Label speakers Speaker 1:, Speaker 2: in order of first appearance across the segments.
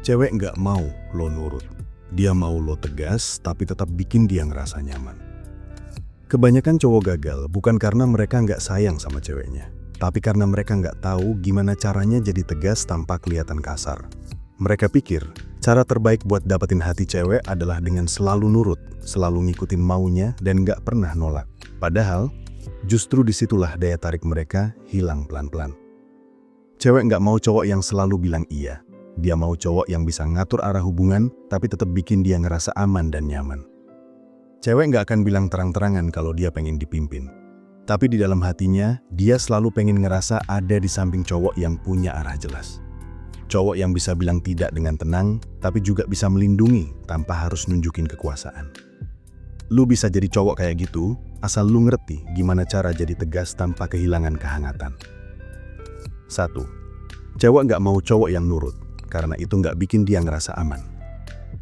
Speaker 1: Cewek nggak mau lo nurut. Dia mau lo tegas, tapi tetap bikin dia ngerasa nyaman. Kebanyakan cowok gagal bukan karena mereka nggak sayang sama ceweknya, tapi karena mereka nggak tahu gimana caranya jadi tegas tanpa kelihatan kasar. Mereka pikir, cara terbaik buat dapetin hati cewek adalah dengan selalu nurut, selalu ngikutin maunya, dan nggak pernah nolak. Padahal, justru disitulah daya tarik mereka hilang pelan-pelan. Cewek nggak mau cowok yang selalu bilang iya. Dia mau cowok yang bisa ngatur arah hubungan, tapi tetap bikin dia ngerasa aman dan nyaman. Cewek nggak akan bilang terang-terangan kalau dia pengen dipimpin. Tapi di dalam hatinya, dia selalu pengen ngerasa ada di samping cowok yang punya arah jelas. Cowok yang bisa bilang tidak dengan tenang, tapi juga bisa melindungi tanpa harus nunjukin kekuasaan. Lu bisa jadi cowok kayak gitu, asal lu ngerti gimana cara jadi tegas tanpa kehilangan kehangatan. 1. Cewek nggak mau cowok yang nurut. Karena itu nggak bikin dia ngerasa aman.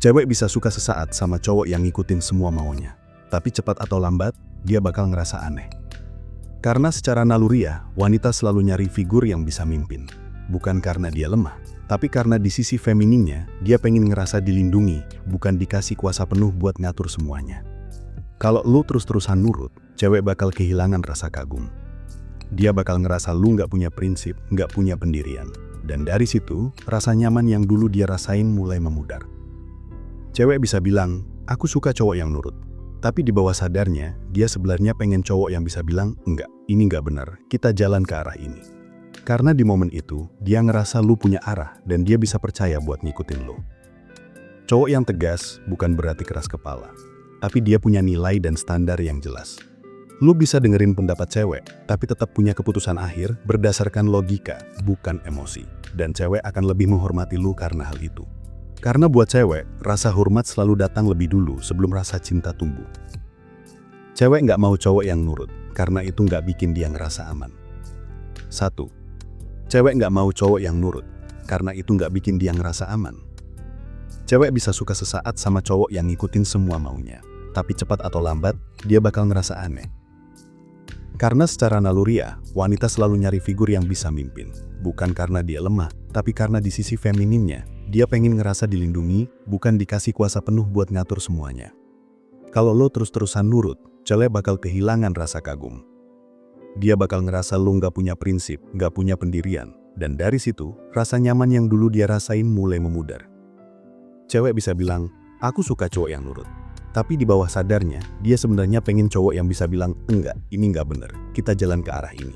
Speaker 1: Cewek bisa suka sesaat sama cowok yang ngikutin semua maunya. Tapi cepat atau lambat, dia bakal ngerasa aneh. Karena secara naluriah, wanita selalu nyari figur yang bisa mimpin. Bukan karena dia lemah, tapi karena di sisi femininnya, dia pengen ngerasa dilindungi, bukan dikasih kuasa penuh buat ngatur semuanya. Kalau lu terus-terusan nurut, cewek bakal kehilangan rasa kagum. Dia bakal ngerasa lu nggak punya prinsip, nggak punya pendirian. Dan dari situ, rasa nyaman yang dulu dia rasain mulai memudar. Cewek bisa bilang, aku suka cowok yang nurut. Tapi di bawah sadarnya, dia sebenarnya pengen cowok yang bisa bilang, enggak, ini enggak benar, kita jalan ke arah ini. Karena di momen itu, dia ngerasa lu punya arah dan dia bisa percaya buat ngikutin lu. Cowok yang tegas bukan berarti keras kepala, tapi dia punya nilai dan standar yang jelas. Lu bisa dengerin pendapat cewek, tapi tetap punya keputusan akhir berdasarkan logika, bukan emosi. Dan cewek akan lebih menghormati lu karena hal itu. Karena buat cewek, rasa hormat selalu datang lebih dulu sebelum rasa cinta tumbuh. Cewek nggak mau cowok yang nurut, karena itu nggak bikin dia ngerasa aman. 1. Cewek nggak mau cowok yang nurut, karena itu nggak bikin dia ngerasa aman. Cewek bisa suka sesaat sama cowok yang ngikutin semua maunya. Tapi cepat atau lambat, dia bakal ngerasa aneh. Karena secara naluriah, wanita selalu nyari figur yang bisa mimpin. Bukan karena dia lemah, tapi karena di sisi femininnya, dia pengen ngerasa dilindungi, bukan dikasih kuasa penuh buat ngatur semuanya. Kalau lo terus-terusan nurut, cewek bakal kehilangan rasa kagum. Dia bakal ngerasa lo nggak punya prinsip, nggak punya pendirian. Dan dari situ, rasa nyaman yang dulu dia rasain mulai memudar. Cewek bisa bilang, aku suka cowok yang nurut. Tapi di bawah sadarnya, dia sebenarnya pengen cowok yang bisa bilang, enggak, ini enggak bener, kita jalan ke arah ini.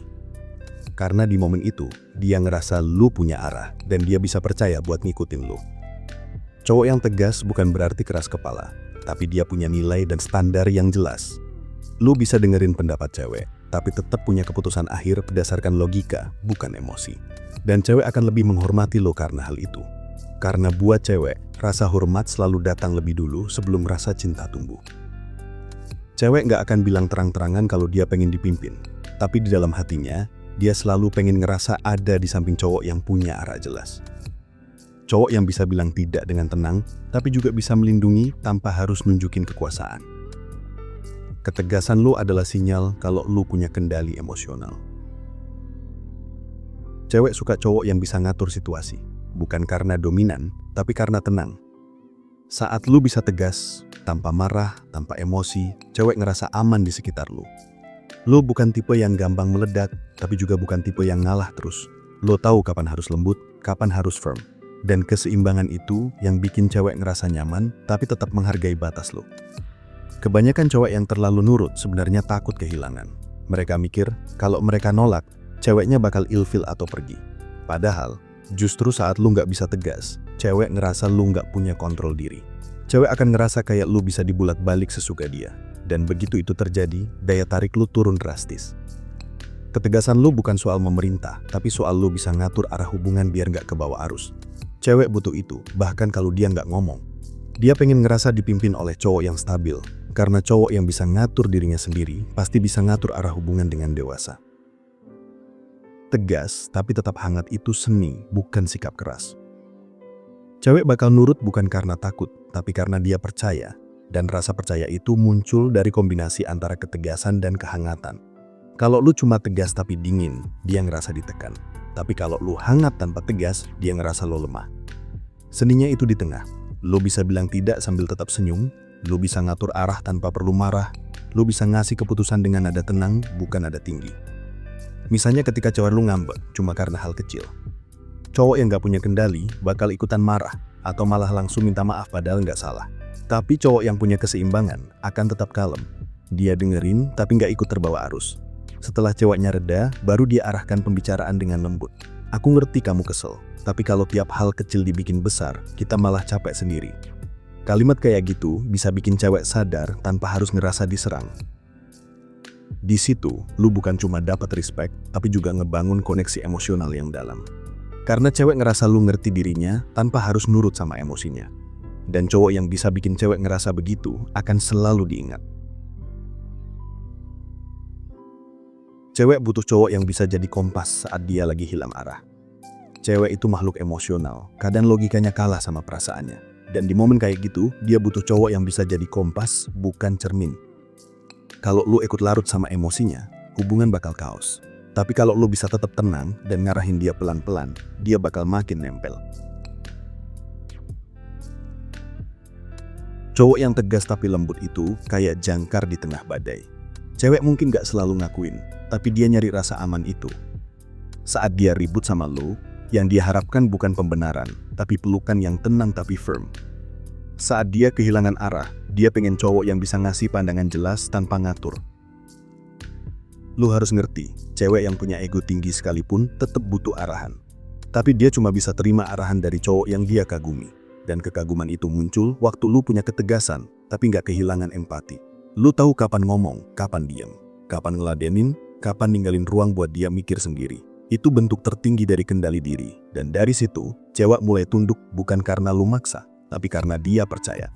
Speaker 1: Karena di momen itu, dia ngerasa lu punya arah, dan dia bisa percaya buat ngikutin lu. Cowok yang tegas bukan berarti keras kepala, tapi dia punya nilai dan standar yang jelas. Lu bisa dengerin pendapat cewek, tapi tetap punya keputusan akhir berdasarkan logika, bukan emosi. Dan cewek akan lebih menghormati lu karena hal itu. Karena buat cewek, rasa hormat selalu datang lebih dulu sebelum rasa cinta tumbuh. Cewek nggak akan bilang terang-terangan kalau dia pengen dipimpin. Tapi di dalam hatinya, dia selalu pengen ngerasa ada di samping cowok yang punya arah jelas. Cowok yang bisa bilang tidak dengan tenang, tapi juga bisa melindungi tanpa harus nunjukin kekuasaan. Ketegasan lu adalah sinyal kalau lu punya kendali emosional. Cewek suka cowok yang bisa ngatur situasi. Bukan karena dominan, tapi karena tenang. Saat lu bisa tegas, tanpa marah, tanpa emosi, cewek ngerasa aman di sekitar lu. Lu bukan tipe yang gampang meledak, tapi juga bukan tipe yang ngalah terus. Lu tahu kapan harus lembut, kapan harus firm. Dan keseimbangan itu yang bikin cewek ngerasa nyaman, tapi tetap menghargai batas lu. Kebanyakan cewek yang terlalu nurut sebenarnya takut kehilangan. Mereka mikir, kalau mereka nolak, ceweknya bakal ilfil atau pergi. Padahal, justru saat lu nggak bisa tegas, cewek ngerasa lu nggak punya kontrol diri. Cewek akan ngerasa kayak lu bisa dibulat-balik sesuka dia. Dan begitu itu terjadi, daya tarik lu turun drastis. Ketegasan lu bukan soal memerintah, tapi soal lu bisa ngatur arah hubungan biar nggak kebawa arus. Cewek butuh itu, bahkan kalau dia nggak ngomong. Dia pengen ngerasa dipimpin oleh cowok yang stabil. Karena cowok yang bisa ngatur dirinya sendiri, pasti bisa ngatur arah hubungan dengan dewasa. Tegas, tapi tetap hangat itu seni, bukan sikap keras. Cewek bakal nurut bukan karena takut, tapi karena dia percaya. Dan rasa percaya itu muncul dari kombinasi antara ketegasan dan kehangatan. Kalau lu cuma tegas tapi dingin, dia ngerasa ditekan. Tapi kalau lu hangat tanpa tegas, dia ngerasa lo lemah. Seninya itu di tengah. Lo bisa bilang tidak sambil tetap senyum, lo bisa ngatur arah tanpa perlu marah, lo bisa ngasih keputusan dengan nada tenang, bukan nada tinggi. Misalnya ketika cewek lo ngambek cuma karena hal kecil. Cowok yang gak punya kendali bakal ikutan marah, atau malah langsung minta maaf padahal gak salah. Tapi cowok yang punya keseimbangan akan tetap kalem. Dia dengerin tapi gak ikut terbawa arus. Setelah ceweknya reda, baru dia arahkan pembicaraan dengan lembut. Aku ngerti kamu kesel, tapi kalau tiap hal kecil dibikin besar, kita malah capek sendiri. Kalimat kayak gitu bisa bikin cewek sadar tanpa harus ngerasa diserang. Di situ, lu bukan cuma dapat respect, tapi juga ngebangun koneksi emosional yang dalam. Karena cewek ngerasa lu ngerti dirinya tanpa harus nurut sama emosinya. Dan cowok yang bisa bikin cewek ngerasa begitu akan selalu diingat. Cewek butuh cowok yang bisa jadi kompas saat dia lagi hilang arah. Cewek itu makhluk emosional, kadang logikanya kalah sama perasaannya. Dan di momen kayak gitu, dia butuh cowok yang bisa jadi kompas, bukan cermin. Kalau lu ikut larut sama emosinya, hubungan bakal kaos. Tapi kalau lu bisa tetap tenang dan ngarahin dia pelan-pelan, dia bakal makin nempel. Cowok yang tegas tapi lembut itu kayak jangkar di tengah badai. Cewek mungkin gak selalu ngakuin, tapi dia nyari rasa aman itu. Saat dia ribut sama lu, yang dia harapkan bukan pembenaran, tapi pelukan yang tenang tapi firm. Saat dia kehilangan arah, dia pengen cowok yang bisa ngasih pandangan jelas tanpa ngatur. Lu harus ngerti, cewek yang punya ego tinggi sekalipun tetap butuh arahan. Tapi dia cuma bisa terima arahan dari cowok yang dia kagumi. Dan kekaguman itu muncul waktu lu punya ketegasan, tapi gak kehilangan empati. Lu tahu kapan ngomong, kapan diam, kapan ngeladenin, kapan ninggalin ruang buat dia mikir sendiri. Itu bentuk tertinggi dari kendali diri. Dan dari situ, cewek mulai tunduk bukan karena lu maksa, tapi karena dia percaya.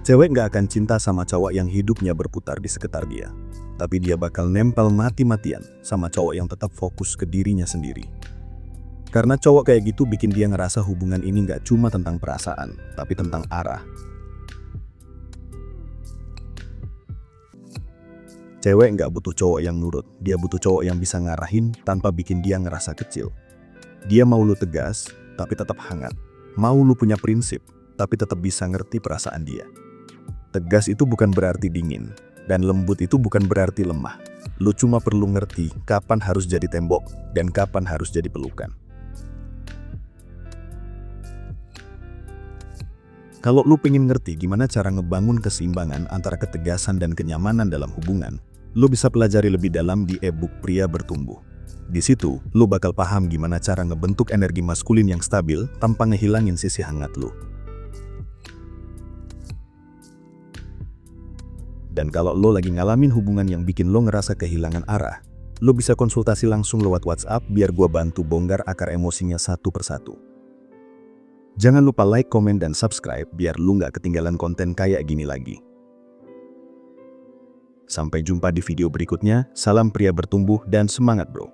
Speaker 1: Cewek gak akan cinta sama cowok yang hidupnya berputar di sekitar dia. Tapi dia bakal nempel mati-matian sama cowok yang tetap fokus ke dirinya sendiri. Karena cowok kayak gitu bikin dia ngerasa hubungan ini gak cuma tentang perasaan, tapi tentang arah. Cewek nggak butuh cowok yang nurut, dia butuh cowok yang bisa ngarahin tanpa bikin dia ngerasa kecil. Dia mau lu tegas, tapi tetap hangat. Mau lu punya prinsip, tapi tetap bisa ngerti perasaan dia. Tegas itu bukan berarti dingin, dan lembut itu bukan berarti lemah. Lu cuma perlu ngerti kapan harus jadi tembok, dan kapan harus jadi pelukan. Kalau lu pengen ngerti gimana cara ngebangun keseimbangan antara ketegasan dan kenyamanan dalam hubungan, lu bisa pelajari lebih dalam di e-book Pria Bertumbuh. Di situ, lu bakal paham gimana cara ngebentuk energi maskulin yang stabil tanpa ngehilangin sisi hangat lu. Dan kalau lo lagi ngalamin hubungan yang bikin lo ngerasa kehilangan arah, lo bisa konsultasi langsung lewat WhatsApp biar gua bantu bongkar akar emosinya satu persatu. Jangan lupa like, komen, dan subscribe biar lu nggak ketinggalan konten kayak gini lagi. Sampai jumpa di video berikutnya, salam pria bertumbuh dan semangat bro.